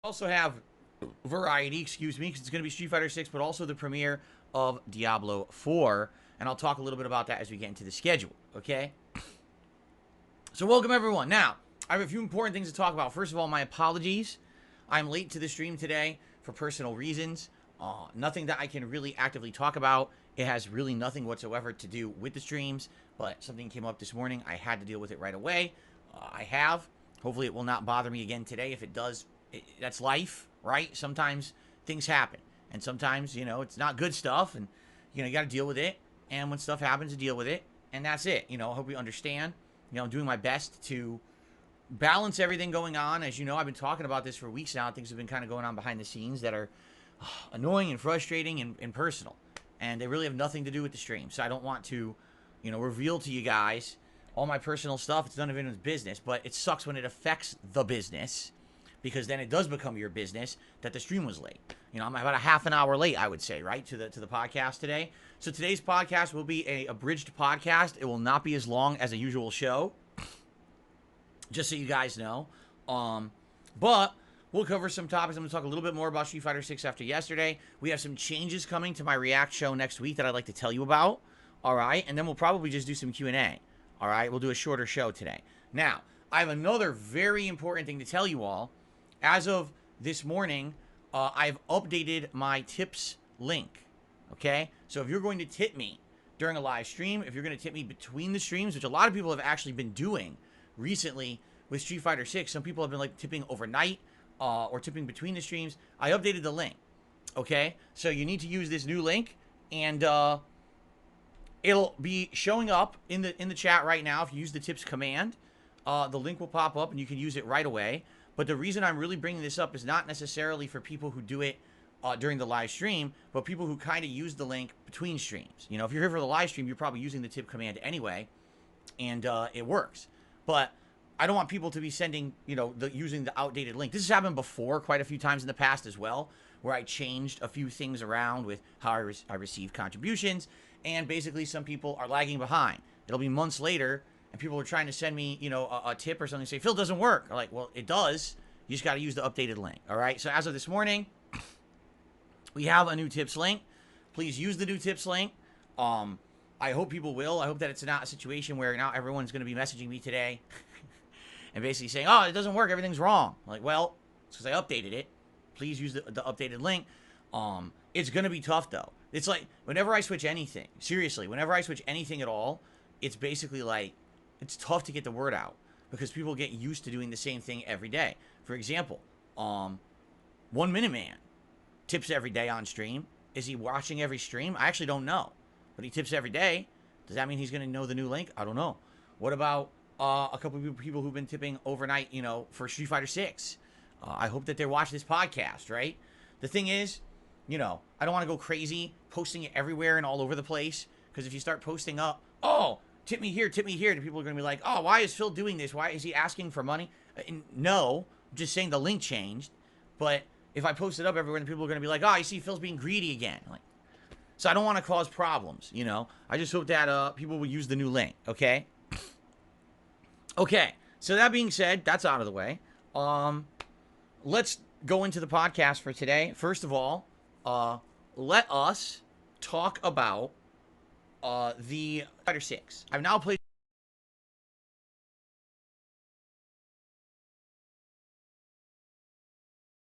Also have variety, excuse me, because it's going to be Street Fighter 6, but also the premiere of Diablo 4. And I'll talk a little bit about that as we get into the schedule, okay? So welcome, everyone. Now, I have a few important things to talk about. First of all, my apologies. I'm late to the stream today for personal reasons. Nothing that I can really actively talk about. It has really nothing whatsoever to do with the streams, but something came up this morning. I had to deal with it right away. I have. Hopefully it will not bother me again today. If it does, that's life, right? Sometimes things happen, and sometimes, it's not good stuff, and, you got to deal with it, and when stuff happens, to deal with it, and that's it. I hope you understand. I'm doing my best to balance everything going on. As you know, I've been talking about this for weeks now. Things have been kind of going on behind the scenes that are annoying and frustrating and personal, and they really have nothing to do with the stream. So I don't want to, reveal to you guys all my personal stuff. It's none of anyone's business, but it sucks when it affects the business, because then it does become your business that the stream was late. I'm about a half an hour late, I would say, right, to the podcast today. So today's podcast will be a abridged podcast. It will not be as long as a usual show, just so you guys know. But we'll cover some topics. I'm going to talk a little bit more about Street Fighter 6 after yesterday. We have some changes coming to my React show next week that I'd like to tell you about. All right, and then we'll probably just do some Q&A. All right, we'll do a shorter show today. Now, I have another very important thing to tell you all. As of this morning, I've updated my tips link. Okay, so if you're going to tip me during a live stream, if you're going to tip me between the streams, which a lot of people have actually been doing recently with Street Fighter 6, some people have been like tipping overnight or tipping between the streams. I updated the link. Okay, so you need to use this new link, and it'll be showing up in the chat right now. If you use the tips command, the link will pop up and you can use it right away. But the reason I'm really bringing this up is not necessarily for people who do it during the live stream, but people who kind of use the link between streams. If you're here for the live stream, you're probably using the tip command anyway, and it works. But I don't want people to be sending, using the outdated link. This has happened before quite a few times in the past as well, where I changed a few things around with how I receive contributions, and basically some people are lagging behind. It'll be months later, and people are trying to send me, a tip or something, say, Phil, doesn't work. I'm like, well, it does. You just got to use the updated link. All right. So as of this morning, we have a new tips link. Please use the new tips link. I hope people will. I hope that it's not a situation where now everyone's going to be messaging me today and basically saying, oh, it doesn't work, everything's wrong. I'm like, well, it's because I updated it. Please use the updated link. It's going to be tough, though. It's like, whenever I switch anything, seriously, whenever I switch anything at all, it's basically like, it's tough to get the word out, because people get used to doing the same thing every day. For example, 1 Minute Man tips every day on stream. Is he watching every stream? I actually don't know, but he tips every day. Does that mean he's going to know the new link? I don't know. What about a couple of people who've been tipping overnight, for Street Fighter 6? I hope that they watch this podcast, right? The thing is, I don't want to go crazy posting it everywhere and all over the place, because if you start posting up, oh, tip me here, then people are going to be like, oh, why is Phil doing this? Why is he asking for money? No, I'm just saying the link changed. But if I post it up everywhere, then people are going to be like, oh, you see Phil's being greedy again. So I don't want to cause problems, I just hope that people will use the new link, okay? Okay, so that being said, that's out of the way. Let's go into the podcast for today. First of all, let us talk about the Fighter 6. I've now played